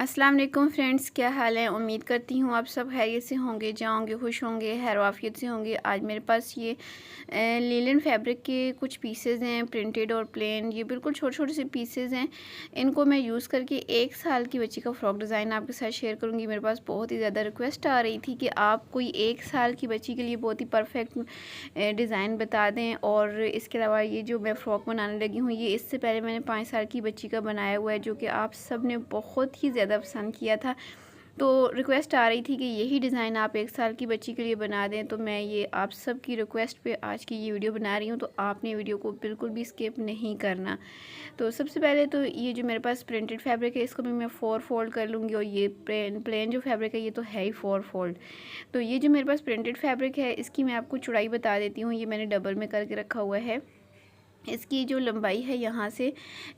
अस्सलाम वालेकुम फ्रेंड्स, क्या हाल है। उम्मीद करती हूँ आप सब खैरियत से होंगे, जाओगे खुश होंगे, खैर वाफियत से होंगे। आज मेरे पास ये लिनन फैब्रिक के कुछ पीसेस हैं, प्रिंटेड और प्लेन। ये बिल्कुल छोटे छोटे से पीसेस हैं। इनको मैं यूज़ करके 1 साल की बच्ची का फ़्रॉक डिज़ाइन आपके साथ शेयर करूँगी। मेरे पास बहुत ही ज़्यादा रिक्वेस्ट आ रही थी कि आप कोई 1 साल की बच्ची के लिए बहुत ही परफेक्ट डिज़ाइन बता दें। और इसके अलावा ये जो मैं फ़्रॉक बनाने लगी हूँ, ये इससे पहले मैंने 5 साल की बच्ची का बनाया हुआ है, जो कि आप सब ने बहुत ही ज़्यादा पसंद किया था। तो रिक्वेस्ट आ रही थी कि यही डिज़ाइन आप 1 साल की बच्ची के लिए बना दें। तो मैं ये आप सब की रिक्वेस्ट पे आज की ये वीडियो बना रही हूँ, तो आपने वीडियो को बिल्कुल भी स्किप नहीं करना। तो सबसे पहले तो ये जो मेरे पास प्रिंटेड फैब्रिक है, इसको भी मैं 4 फोल्ड कर लूँगी। और ये प्लेन जो फैब्रिक है, ये तो है ही 4 फोल्ड। तो ये जो मेरे पास प्रिंटेड फैब्रिक है, इसकी मैं आपको चौड़ाई बता देती हूँ। ये मैंने डबल में करके रखा हुआ है। इसकी जो लंबाई है यहाँ से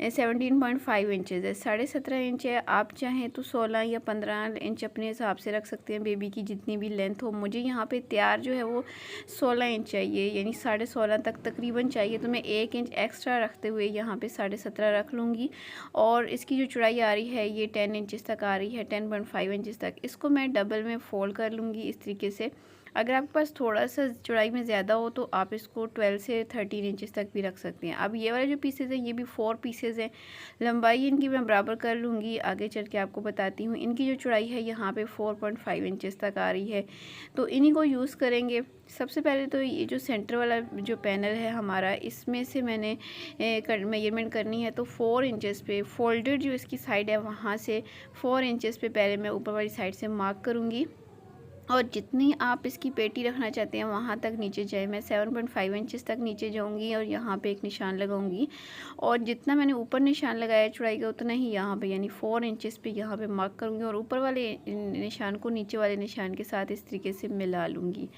17.5 इंचज़ है, 17.5 इंच है। आप चाहें तो 16 या 15 इंच अपने हिसाब से रख सकते हैं, बेबी की जितनी भी लेंथ हो। मुझे यहाँ पे तैयार जो है वो 16 इंच चाहिए, यानी 16.5 तक तकरीबन चाहिए। तो मैं 1 इंच एक्स्ट्रा रखते हुए यहाँ पे 17.5 रख लूँगी। और इसकी जो चौड़ाई आ रही है, ये 10 इंचज़ तक आ रही है, 10.5 इंचज़ तक। इसको मैं डबल में फ़ोल्ड कर लूँगी इस तरीके से। अगर आपके पास थोड़ा सा चौड़ाई में ज़्यादा हो तो आप इसको 12 से 13 इंचज़ तक भी रख सकते हैं। अब ये वाले जो पीसेज हैं, ये भी 4 पीसेज हैं। लंबाई इनकी मैं बराबर कर लूँगी, आगे चल के आपको बताती हूँ। इनकी जो चौड़ाई है यहाँ पे 4.5 इंचज़ तक आ रही है। तो इन्हीं को यूज़ करेंगे। सबसे पहले तो ये जो सेंटर वाला जो पैनल है हमारा, इसमें से मैंने मेजरमेंट करनी है। तो 4 इंचज़ पे फोल्डेड जो इसकी साइड है, वहाँ से 4 इंचज़ पे पहले मैं ऊपर वाली साइड से मार्क करूँगी। और जितनी आप इसकी पेटी रखना चाहते हैं वहाँ तक नीचे जाए। मैं 7.5 इंचज़ तक नीचे जाऊँगी और यहाँ पे एक निशान लगाऊँगी। और जितना मैंने ऊपर निशान लगाया चौड़ाई का, उतना ही यहाँ पे यानी 4 इंचज़ पे यहाँ पे मार्क करूँगी। और ऊपर वाले निशान को नीचे वाले निशान के साथ इस तरीके से मिला लूँगी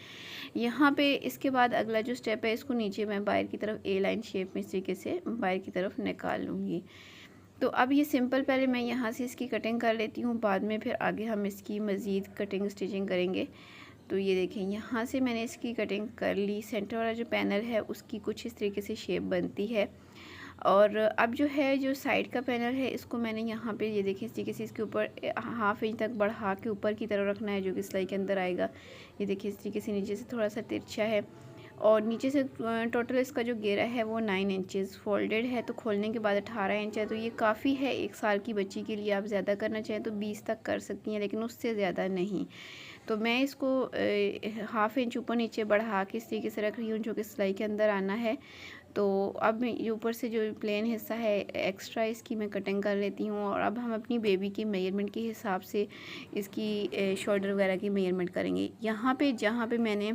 यहाँ पे। इसके बाद अगला जो स्टेप है, इसको नीचे मैं बाहर की तरफ ए लाइन शेप में इस तरीके से बाहर की तरफ निकाल लूँगी। तो अब ये सिंपल पहले मैं यहाँ से इसकी कटिंग कर लेती हूँ, बाद में फिर आगे हम इसकी मज़ीद कटिंग स्टिचिंग करेंगे। तो ये देखें, यहाँ से मैंने इसकी कटिंग कर ली। सेंटर वाला जो पैनल है उसकी कुछ इस तरीके से शेप बनती है। और अब जो है, जो साइड का पैनल है, इसको मैंने यहाँ पे ये देखें इस तरीके से इसके ऊपर 1/2 इंच तक बढ़ा के ऊपर की तरफ रखना है, जो कि सिलाई के अंदर आएगा। ये देखिए इस तरीके से नीचे से थोड़ा सा तिरछा है। और नीचे से टोटल इसका जो घेरा है वो 9 इंचज़ फोल्डेड है। तो खोलने के बाद 18 इंच है। तो ये काफ़ी है 1 साल की बच्ची के लिए। आप ज़्यादा करना चाहें तो 20 तक कर सकती हैं, लेकिन उससे ज़्यादा नहीं। तो मैं इसको 1/2 इंच ऊपर नीचे बढ़ा के इस तरीके से रख रही हूँ, जो कि सिलाई के अंदर आना है। तो अब ये ऊपर से जो प्लेन हिस्सा है एक्स्ट्रा, इसकी मैं कटिंग कर लेती हूँ। और अब हम अपनी बेबी की मेजरमेंट के हिसाब से इसकी शोल्डर वगैरह की मेजरमेंट करेंगे। यहाँ पे जहाँ पे मैंने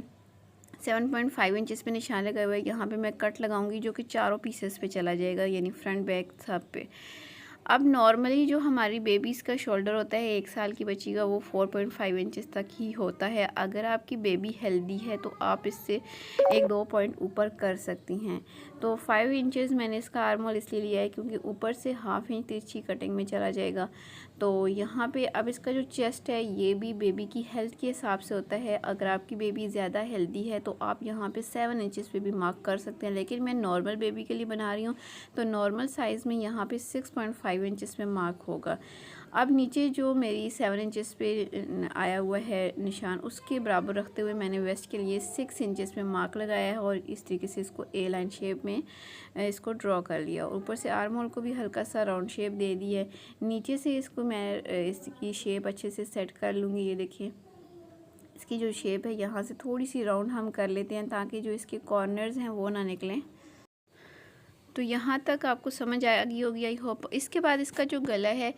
7.5 इंचज़ पे निशान लगाए हुए, यहाँ पे मैं कट लगाऊंगी, जो कि चारों पीसेस पे चला जाएगा, यानी फ्रंट बैक सब पे। अब नॉर्मली जो हमारी बेबीज़ का शोल्डर होता है 1 साल की बच्ची का, वो 4.5 इंचज़ तक ही होता है। अगर आपकी बेबी हेल्दी है तो आप इससे 1-2 पॉइंट ऊपर कर सकती हैं। तो 5 इंचज़ मैंने इसका आर्म होल इसलिए लिया है क्योंकि ऊपर से 1/2 इंच तिरछी कटिंग में चला जाएगा। तो यहाँ पे अब इसका जो चेस्ट है, ये भी बेबी की हेल्थ के हिसाब से होता है। अगर आपकी बेबी ज़्यादा हेल्दी है तो आप यहाँ पे 7 इंचज़ पे भी मार्क कर सकते हैं, लेकिन मैं नॉर्मल बेबी के लिए बना रही हूँ, तो नॉर्मल साइज़ में यहाँ पे 6.5 इंचज़ में मार्क होगा। अब नीचे जो मेरी 7 इंचज़ पे आया हुआ है निशान, उसके बराबर रखते हुए मैंने वेस्ट के लिए 6 इंचज़ में मार्क लगाया है। और इस तरीके से इसको ए लाइन शेप में इसको ड्रॉ कर लिया। ऊपर से आर्म होल को भी हल्का सा राउंड शेप दे दी है। नीचे से इसको मैं इसकी शेप अच्छे से सेट कर लूँगी। ये देखिए, इसकी जो शेप है यहाँ से थोड़ी सी राउंड हम कर लेते हैं, ताकि जो इसके कॉर्नर्स हैं वो ना निकलें। तो यहाँ तक आपको समझ आ गई होगी, आई होप। इसके बाद इसका जो गला है,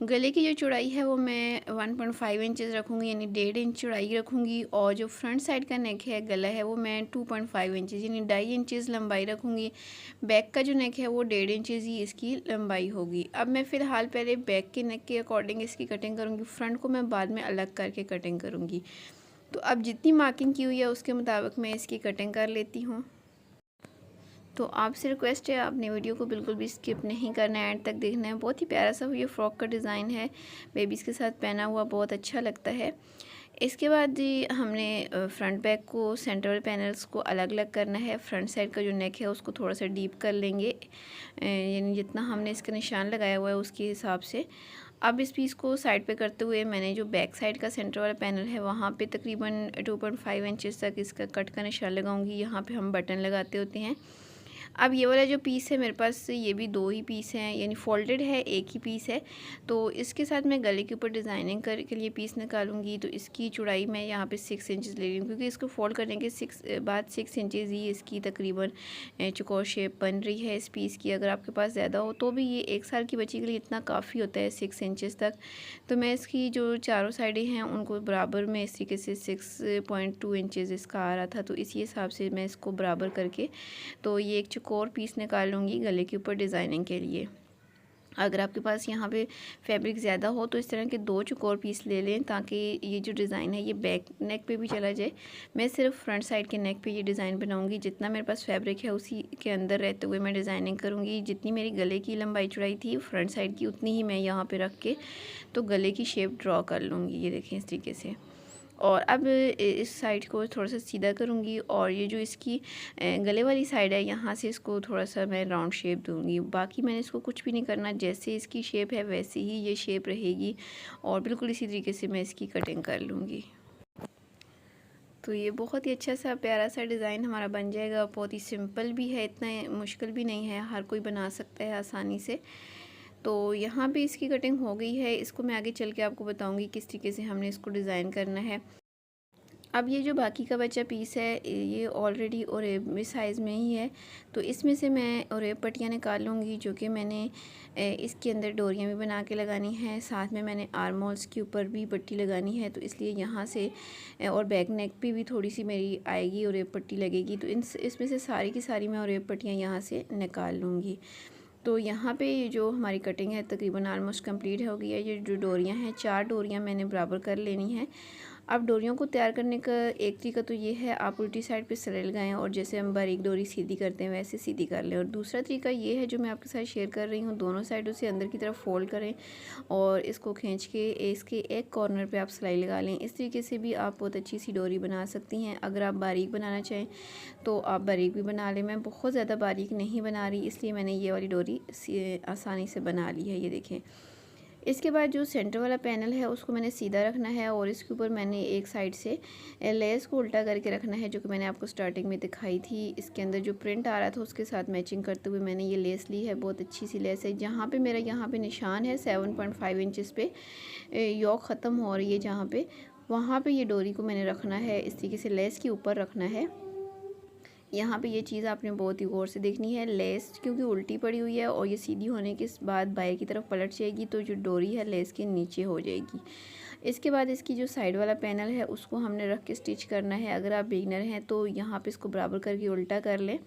गले की जो चौड़ाई है वो मैं 1.5 इंचज़ रखूँगी, यानी 1.5 इंच चौड़ाई रखूँगी। और जो फ्रंट साइड का नेक है, गला है, वो मैं 2.5 इंचज़ यानी 2.5 इंचज़ लंबाई रखूँगी। बैक का जो नेक है वो 1.5 इंचज़ ही इसकी लंबाई होगी। अब मैं फ़िलहाल पहले बैक के नेक के अकॉर्डिंग इसकी कटिंग करूँगी, फ्रंट को मैं बाद में अलग करके कटिंग करूँगी। तो अब जितनी मार्किंग की हुई है उसके मुताबिक मैं इसकी कटिंग कर लेती हूँ। तो आपसे रिक्वेस्ट है, आपने वीडियो को बिल्कुल भी स्किप नहीं करना है, एंड तक देखना है। बहुत ही प्यारा सा ये फ्रॉक का डिज़ाइन है, बेबीज़ के साथ पहना हुआ बहुत अच्छा लगता है। इसके बाद जी हमने फ्रंट बैक को, सेंट्रल पैनल्स को अलग अलग करना है। फ्रंट साइड का जो नेक है उसको थोड़ा सा डीप कर लेंगे, यानी जितना हमने इसका निशान लगाया हुआ है उसके हिसाब से। अब इस पीस को साइड पे करते हुए मैंने जो बैक साइड का सेंटर वाला पैनल है वहाँ पे तकरीबन 2.5 इंचेस तक इसका कट का निशान लगाऊंगी। यहाँ पे हम बटन लगाते होते हैं। अब ये वाला जो पीस है मेरे पास, ये भी 2 ही पीस हैं, यानी फोल्डेड है, एक ही पीस है। तो इसके साथ मैं गले के ऊपर डिज़ाइनिंग कर के लिए पीस निकालूंगी। तो इसकी चौड़ाई मैं यहाँ पे 6 इंचेस ले रही हूँ, क्योंकि इसको फोल्ड करने के 6 इंचेस ही इसकी तकरीबन चौकोर शेप बन रही है इस पीस की। अगर आपके पास ज़्यादा हो तो भी ये 1 साल की बच्ची के लिए इतना काफ़ी होता है 6 इंचेस तक। तो मैं इसकी जो चारों साइडें हैं उनको बराबर में इस तरीके से 6.2 इंचेस इसका आ रहा था, तो इसी हिसाब से मैं इसको बराबर करके तो ये एक चौकोर पीस निकाल लूँगी गले के ऊपर डिज़ाइनिंग के लिए। अगर आपके पास यहाँ पे फैब्रिक ज़्यादा हो तो इस तरह के 2 चौकोर पीस ले लें, ताकि ये जो डिज़ाइन है ये बैक नेक पे भी चला जाए। मैं सिर्फ फ्रंट साइड के नेक पे ये डिज़ाइन बनाऊंगी। जितना मेरे पास फैब्रिक है उसी के अंदर रहते हुए मैं डिज़ाइनिंग करूँगी। जितनी मेरी गले की लंबाई चौड़ाई थी फ्रंट साइड की, उतनी ही मैं यहाँ पर रख के तो गले की शेप ड्रॉ कर लूँगी। ये देखें इस तरीके से। और अब इस साइड को थोड़ा सा सीधा करूँगी, और ये जो इसकी गले वाली साइड है यहाँ से इसको थोड़ा सा मैं राउंड शेप दूँगी। बाकी मैंने इसको कुछ भी नहीं करना, जैसे इसकी शेप है वैसे ही ये शेप रहेगी, और बिल्कुल इसी तरीके से मैं इसकी कटिंग कर लूँगी। तो ये बहुत ही अच्छा सा प्यारा सा डिज़ाइन हमारा बन जाएगा। बहुत ही सिंपल भी है, इतना मुश्किल भी नहीं है, हर कोई बना सकता है आसानी से। तो यहाँ पे इसकी कटिंग हो गई है। इसको मैं आगे चल के आपको बताऊंगी किस तरीके से हमने इसको डिज़ाइन करना है। अब ये जो बाकी का बचा पीस है ये ऑलरेडी ओरेब साइज़ में ही है, तो इसमें से मैं ओरेब पट्टियाँ निकाल लूँगी, जो कि मैंने इसके अंदर डोरियाँ भी बना के लगानी हैं। साथ में मैंने आर्म होल्स के ऊपर भी पट्टी लगानी है, तो इसलिए यहाँ से और बैक नेक पे भी थोड़ी सी मेरी आएगी ओरेब पट्टी लगेगी। तो इसमें से सारी की सारी मैं ओरेब पट्टियाँ यहाँ से निकाल लूँगी। तो यहाँ पे ये जो हमारी कटिंग है तकरीबन ऑलमोस्ट कंप्लीट हो गई है। ये जो डोरियाँ हैं 4 डोरियाँ मैंने बराबर कर लेनी है। अब डोरियों को तैयार करने का एक तरीका तो ये है, आप उल्टी साइड पे सिलाई लगाएं और जैसे हम बारीक डोरी सीधी करते हैं वैसे सीधी कर लें। और दूसरा तरीका ये है जो मैं आपके साथ शेयर कर रही हूँ, दोनों साइडों से अंदर की तरफ फोल्ड करें और इसको खींच के इसके एक कॉर्नर पे आप सिलाई लगा लें। इस तरीके से भी आप बहुत अच्छी सी डोरी बना सकती हैं। अगर आप बारीक बनाना चाहें तो आप बारीक भी बना लें। मैं बहुत ज़्यादा बारीक नहीं बना रही, इसलिए मैंने ये वाली डोरी आसानी से बना ली है। ये देखें। इसके बाद जो सेंटर वाला पैनल है उसको मैंने सीधा रखना है, और इसके ऊपर मैंने एक साइड से लेस को उल्टा करके रखना है, जो कि मैंने आपको स्टार्टिंग में दिखाई थी। इसके अंदर जो प्रिंट आ रहा था उसके साथ मैचिंग करते हुए मैंने ये लेस ली है। बहुत अच्छी सी लेस है। जहाँ पे मेरा यहाँ पे निशान है 7.5 इंचज़ पे योक ख़त्म हो रही है जहाँ पे, वहाँ पे ये डोरी को मैंने रखना है। इस तरीके से लेस के ऊपर रखना है। यहाँ पे ये चीज़ आपने बहुत ही गौर से देखनी है। लेस क्योंकि उल्टी पड़ी हुई है और ये सीधी होने के बाद बाएं की तरफ पलट जाएगी, तो जो डोरी है लेस के नीचे हो जाएगी। इसके बाद इसकी जो साइड वाला पैनल है उसको हमने रख के स्टिच करना है। अगर आप बिगनर हैं तो यहाँ पे इसको बराबर करके उल्टा कर लें,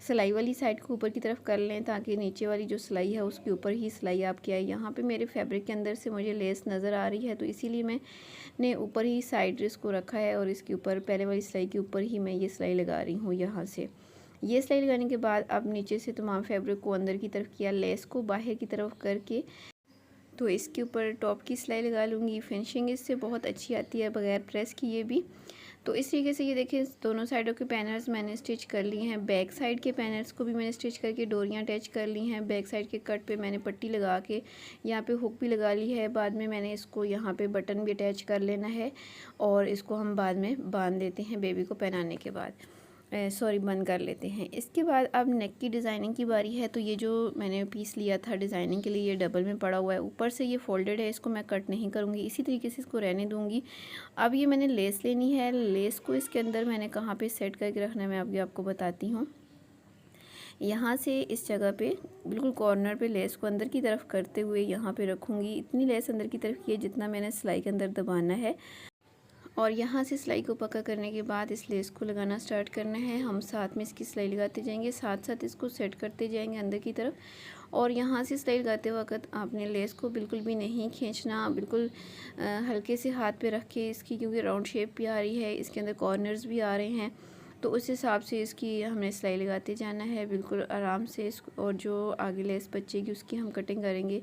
सिलाई वाली साइड को ऊपर की तरफ कर लें, ताकि नीचे वाली जो सिलाई है उसके ऊपर ही सिलाई आपकी आए। यहाँ पे मेरे फैब्रिक के अंदर से मुझे लेस नज़र आ रही है, तो इसीलिए मैंने ऊपर ही साइड इसको रखा है, और इसके ऊपर पहले वाली सिलाई के ऊपर ही मैं ये सिलाई लगा रही हूँ। यहाँ से ये सिलाई लगाने के बाद अब नीचे से तमाम फैब्रिक को अंदर की तरफ किया, लेस को बाहर की तरफ करके तो इसके ऊपर टॉप की सिलाई लगा लूँगी। फिनिशिंग इससे बहुत अच्छी आती है बगैर प्रेस किए भी। तो इस तरीके से ये देखिए दोनों साइडों के पैनल्स मैंने स्टिच कर लिए हैं। बैक साइड के पैनल्स को भी मैंने स्टिच करके डोरियां अटैच कर ली हैं। बैक साइड के कट पे मैंने पट्टी लगा के यहाँ पे हुक भी लगा ली है। बाद में मैंने इसको यहाँ पे बटन भी अटैच कर लेना है, और इसको हम बाद में बांध देते हैं बेबी को पहनाने के बाद, बंद कर लेते हैं। इसके बाद अब नेक की डिज़ाइनिंग की बारी है। तो ये जो मैंने पीस लिया था डिज़ाइनिंग के लिए ये डबल में पड़ा हुआ है, ऊपर से ये फोल्डेड है, इसको मैं कट नहीं करूँगी, इसी तरीके से इसको रहने दूँगी। अब ये मैंने लेस लेनी है। लेस को इसके अंदर मैंने कहाँ पे सेट करके रखना है मैं आपको बताती हूँ। यहाँ से इस जगह पे बिल्कुल कॉर्नर पे लेस को अंदर की तरफ करते हुए यहाँ पे रखूँगी। इतनी लेस अंदर की तरफ की है जितना मैंने सिलाई के अंदर दबाना है, और यहाँ से सिलाई को पक्का करने के बाद इस लेस को लगाना स्टार्ट करना है। हम साथ में इसकी सिलाई लगाते जाएंगे, साथ साथ इसको सेट करते जाएंगे अंदर की तरफ। और यहाँ से सिलाई लगाते वक्त आपने लेस को बिल्कुल भी नहीं खींचना, बिल्कुल हल्के से हाथ पे रख के इसकी, क्योंकि राउंड शेप भी आ रही है, इसके अंदर कॉर्नर्स भी आ रहे हैं, तो उस हिसाब से इसकी हमने सिलाई लगाते जाना है बिल्कुल आराम से। इसको और जो आगे लेस बचेगी उसकी हम कटिंग करेंगे,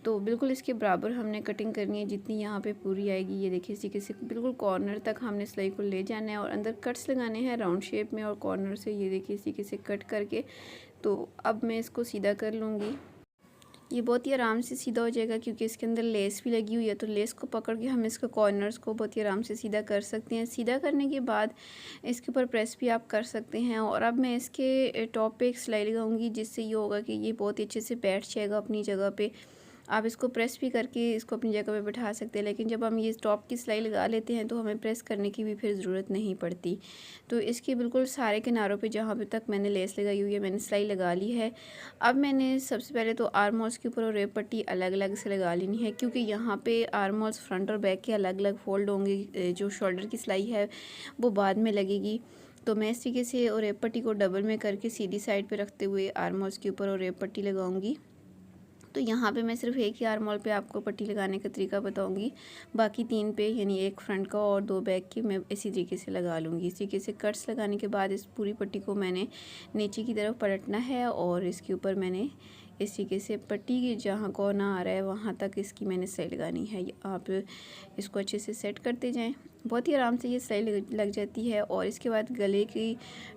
तो बिल्कुल इसके बराबर हमने कटिंग करनी है जितनी यहाँ पे पूरी आएगी। ये देखिए इसी से बिल्कुल कॉर्नर तक हमने सिलाई को ले जाना है, और अंदर कट्स लगाने हैं राउंड शेप में, और कॉर्नर से ये देखिए इसी से कट करके तो अब मैं इसको सीधा कर लूँगी। ये बहुत ही आराम से सीधा हो जाएगा क्योंकि इसके अंदर लेस भी लगी हुई है। तो लेस को पकड़ के हम इसके कॉर्नर्स को बहुत ही आराम से सीधा कर सकते हैं। सीधा करने के बाद इसके ऊपर प्रेस भी आप कर सकते हैं। और अब मैं इसके टॉप पे एक सिलाई लगाऊंगी, जिससे ये होगा कि ये बहुत ही अच्छे से बैठ जाएगा अपनी जगह पे। आप इसको प्रेस भी करके इसको अपनी जगह पे बैठा सकते हैं, लेकिन जब हम ये टॉप की सिलाई लगा लेते हैं तो हमें प्रेस करने की भी फिर ज़रूरत नहीं पड़ती। तो इसके बिल्कुल सारे किनारों पे जहाँ पे तक मैंने लेस लगाई हुई है मैंने सिलाई लगा ली है। अब मैंने सबसे पहले तो आर्म होल्स के ऊपर और रेप पट्टी अलग अलग से लगा लेनी है, क्योंकि यहाँ पे आर्म होल्स फ्रंट और बैक के अलग अलग फोल्ड होंगे। जो शोल्डर की सिलाई है वो बाद में लगेगी। तो मैं इस तरीके से और रेप पट्टी को डबल में करके सीधी साइड पे रखते हुए आर्म होल्स के ऊपर और रेप पट्टी लगाऊंगी। तो यहाँ पे मैं सिर्फ एक ही आर्म होल पे आपको पट्टी लगाने का तरीका बताऊंगी, बाकी 3 पे यानी एक फ्रंट का और 2 बैक की मैं इसी तरीके से लगा लूँगी। इस तरीके से कट्स लगाने के बाद इस पूरी पट्टी को मैंने नीचे की तरफ पलटना है और इसके ऊपर मैंने इस तरीके से पट्टी के जहाँ कोना आ रहा है वहाँ तक इसकी मैंने सिलाई लगानी है। आप इसको अच्छे से सेट करते जाएं, बहुत ही आराम से ये सिलाई लग जाती है। और इसके बाद गले की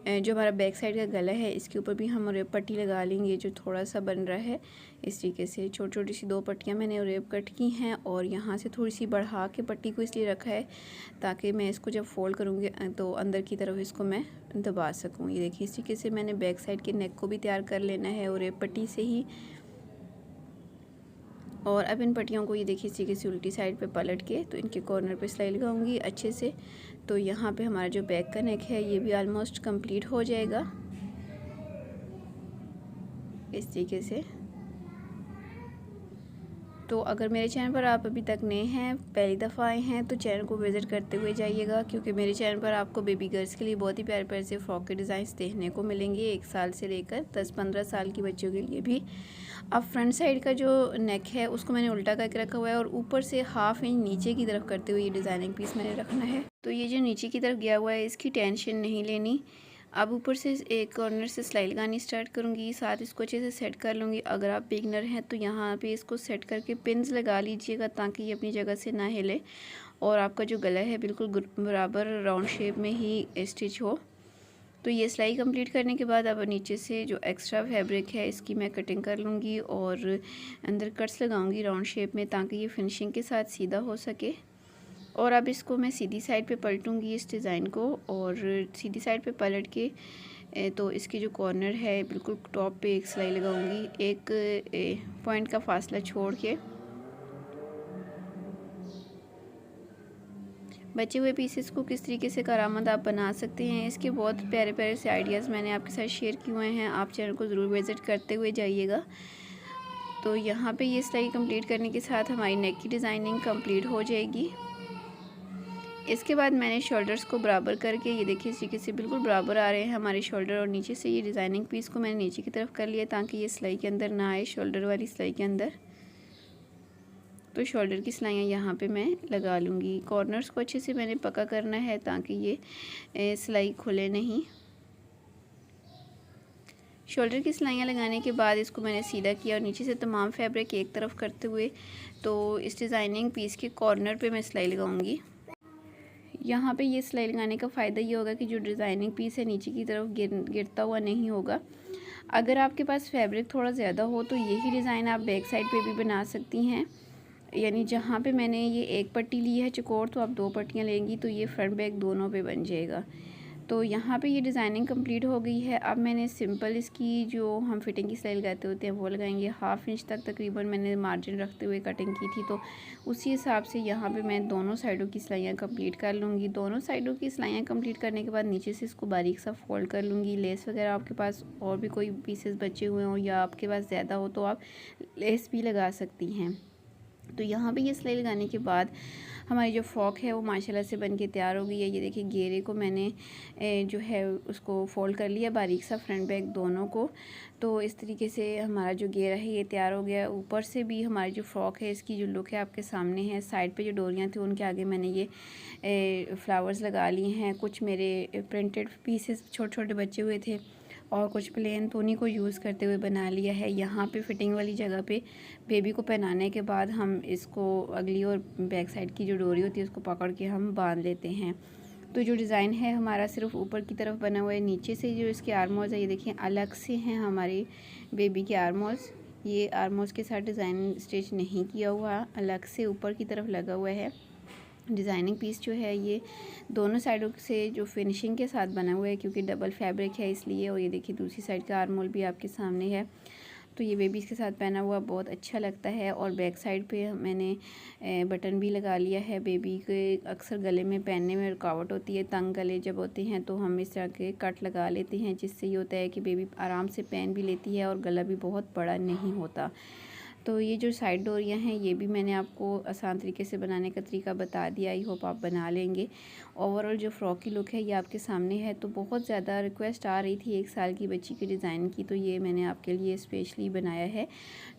जो हमारा बैक साइड का गला है इसके ऊपर भी हम रेप पट्टी लगा लेंगे, जो थोड़ा सा बन रहा है। इस तरीके से छोटी छोटी सी 2 पट्टियाँ मैंने रेप कट की हैं और यहाँ से थोड़ी सी बढ़ा के पट्टी को इसलिए रखा है ताकि मैं इसको जब फोल्ड करूँगी तो अंदर की तरफ इसको मैं दबा सकूँ। ये देखिए, इस तरीके से मैंने बैक साइड के नेक को भी तैयार कर लेना है और रेप पट्टी से ही। और अब इन पट्टियों को ये देखिए इस तरीके से उल्टी साइड पे पलट के तो इनके कॉर्नर पे सिलाई लगाऊंगी अच्छे से। तो यहाँ पे हमारा जो बैक का नेक है ये भी ऑलमोस्ट कंप्लीट हो जाएगा इस तरीके से। तो अगर मेरे चैनल पर आप अभी तक नए हैं, पहली दफ़ा आए हैं, तो चैनल को विज़िट करते हुए जाइएगा, क्योंकि मेरे चैनल पर आपको बेबी गर्ल्स के लिए बहुत ही प्यारे प्यारे से फ्रॉक के डिज़ाइंस देखने को मिलेंगे, 1 साल से लेकर 10-15 साल की बच्चों के लिए भी। अब फ्रंट साइड का जो नेक है उसको मैंने उल्टा करके रखा हुआ है और ऊपर से 1/2 इंच नीचे की तरफ करते हुए ये डिज़ाइनिंग पीस मैंने रखना है। तो ये जो नीचे की तरफ गया हुआ है इसकी टेंशन नहीं लेनी। अब ऊपर से एक कॉर्नर से सिलाई लगानी स्टार्ट करूँगी, साथ इसको अच्छे से सेट कर लूँगी। अगर आप बिगनर हैं तो यहाँ पे इसको सेट करके पिन्स लगा लीजिएगा ताकि ये अपनी जगह से ना हिले और आपका जो गला है बिल्कुल बराबर राउंड शेप में ही स्टिच हो। तो ये सिलाई कंप्लीट करने के बाद अब नीचे से जो एक्स्ट्रा फैब्रिक है इसकी मैं कटिंग कर लूँगी और अंदर कट्स लगाऊँगी राउंड शेप में ताकि ये फिनिशिंग के साथ सीधा हो सके। और अब इसको मैं सीधी साइड पे पलटूँगी इस डिज़ाइन को, और सीधी साइड पे पलट के तो इसकी जो कॉर्नर है बिल्कुल टॉप पे एक सिलाई लगाऊंगी, एक पॉइंट का फासला छोड़ के। बचे हुए पीसेस को किस तरीके से करामत आप बना सकते हैं, इसके बहुत प्यारे प्यारे से आइडियाज़ मैंने आपके साथ शेयर किए हुए हैं। आप चैनल को ज़रूर विज़िट करते हुए जाइएगा। तो यहाँ पे ये सिलाई कंप्लीट करने के साथ हमारी नेक की डिज़ाइनिंग कंप्लीट हो जाएगी। इसके बाद मैंने शोल्डर्स को बराबर करके ये देखिए इस तरीके से बिल्कुल बराबर आ रहे हैं हमारे शोल्डर, और नीचे से ये डिज़ाइनिंग पीस को मैंने नीचे की तरफ कर लिया ताकि ये सिलाई के अंदर ना आए, शोल्डर वाली सिलाई के अंदर। तो शोल्डर की सिलाइयाँ यहाँ पे मैं लगा लूँगी। कॉर्नर्स को अच्छे से मैंने पक्का करना है ताकि ये सिलाई खुले नहीं। शोल्डर की सिलाइयाँ लगाने के बाद इसको मैंने सीधा किया और नीचे से तमाम फैब्रिक एक तरफ करते हुए तो इस डिज़ाइनिंग पीस के कॉर्नर पे मैं सिलाई लगाऊंगी। यहाँ पे ये सिलाई लगाने का फ़ायदा ये होगा कि जो डिज़ाइनिंग पीस है नीचे की तरफ गिरता हुआ नहीं होगा। अगर आपके पास फैब्रिक थोड़ा ज़्यादा हो तो यही डिज़ाइन आप बैक साइड पे भी बना सकती हैं, यानी जहाँ पे मैंने ये एक पट्टी ली है चकोर तो आप 2 पट्टियाँ लेंगी तो ये फ्रंट बैक दोनों पे बन जाएगा। तो यहाँ पे ये डिज़ाइनिंग कंप्लीट हो गई है। अब मैंने सिंपल इसकी जो हम फिटिंग की सिलाई लगाते होते हैं वो लगाएंगे। 1/2 इंच तक तकरीबन मैंने मार्जिन रखते हुए कटिंग की थी, तो उसी हिसाब से यहाँ पे मैं दोनों साइडों की सिलाइयाँ कंप्लीट कर लूँगी। दोनों साइडों की सिलाइयाँ कंप्लीट करने के बाद नीचे से इसको बारीक सा फोल्ड कर लूँगी। लेस वगैरह आपके पास और भी कोई पीसेस बचे हुए हों या आपके पास ज़्यादा हो तो आप लेस भी लगा सकती हैं। तो यहाँ पे ये सिलाई लगाने के बाद हमारी जो फ्रॉक है वो माशाल्लाह से बन के तैयार हो गई है। ये देखिए घेरे को मैंने जो है उसको फोल्ड कर लिया बारीक सा, फ्रंट बैक दोनों को। तो इस तरीके से हमारा जो घेरा है ये तैयार हो गया। ऊपर से भी हमारी जो फ्रॉक है इसकी जो लुक है आपके सामने है। साइड पे जो डोरियाँ थी उनके आगे मैंने ये फ्लावर्स लगा लिए हैं। कुछ मेरे प्रिंटेड पीसेस छोटे छोटे बचे हुए थे और कुछ प्लेन, तो उन्हीं को यूज़ करते हुए बना लिया है। यहाँ पे फिटिंग वाली जगह पे बेबी को पहनाने के बाद हम इसको अगली और बैक साइड की जो डोरी होती है उसको पकड़ के हम बांध लेते हैं। तो जो डिज़ाइन है हमारा सिर्फ ऊपर की तरफ बना हुआ है। नीचे से जो इसके आर्म होल्स है ये देखिए अलग से हैं हमारे बेबी के आर्म होल्स। ये आर्मोस के साथ डिज़ाइन स्टिच नहीं किया हुआ, अलग से ऊपर की तरफ लगा हुआ है। डिज़ाइनिंग पीस जो है ये दोनों साइडों से जो फिनिशिंग के साथ बना हुआ है, क्योंकि डबल फैब्रिक है इसलिए। और ये देखिए दूसरी साइड का आर्मोल भी आपके सामने है। तो ये बेबी के साथ पहना हुआ बहुत अच्छा लगता है। और बैक साइड पे मैंने बटन भी लगा लिया है। बेबी के अक्सर गले में पहनने में रुकावट होती है, तंग गले जब होते हैं तो हम इस तरह के कट लगा लेते हैं, जिससे ये होता है कि बेबी आराम से पहन भी लेती है और गला भी बहुत बड़ा नहीं होता। तो ये जो साइड डोरियाँ हैं ये भी मैंने आपको आसान तरीके से बनाने का तरीका बता दिया। आई होप आप बना लेंगे। ओवरऑल जो फ़्रॉक की लुक है ये आपके सामने है। तो बहुत ज़्यादा रिक्वेस्ट आ रही थी 1 साल की बच्ची के डिज़ाइन की, तो ये मैंने आपके लिए स्पेशली बनाया है।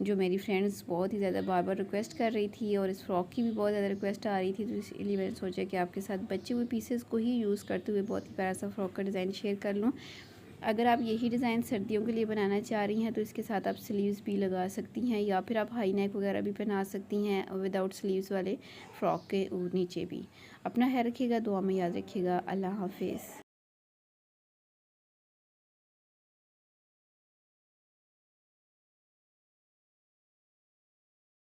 जो मेरी फ्रेंड्स बहुत ही ज़्यादा बार बार रिक्वेस्ट कर रही थी और इस फ़्रॉक की भी बहुत ज़्यादा रिक्वेस्ट आ रही थी, तो इसलिए मैंने सोचा कि आपके साथ बचे हुए पीसेस को ही यूज़ करते हुए बहुत ही प्यारा सा फ़्रॉक का डिज़ाइन शेयर कर लूँ। अगर आप यही डिज़ाइन सर्दियों के लिए बनाना चाह रही हैं तो इसके साथ आप स्लीव्स भी लगा सकती हैं, या फिर आप हाई नेक वगैरह भी पहना सकती हैं विदाउट स्लीव्स वाले फ़्रॉक के नीचे भी। अपना ख्याल रखिएगा, दुआ में याद रखिएगा। अल्लाह हाफिज़।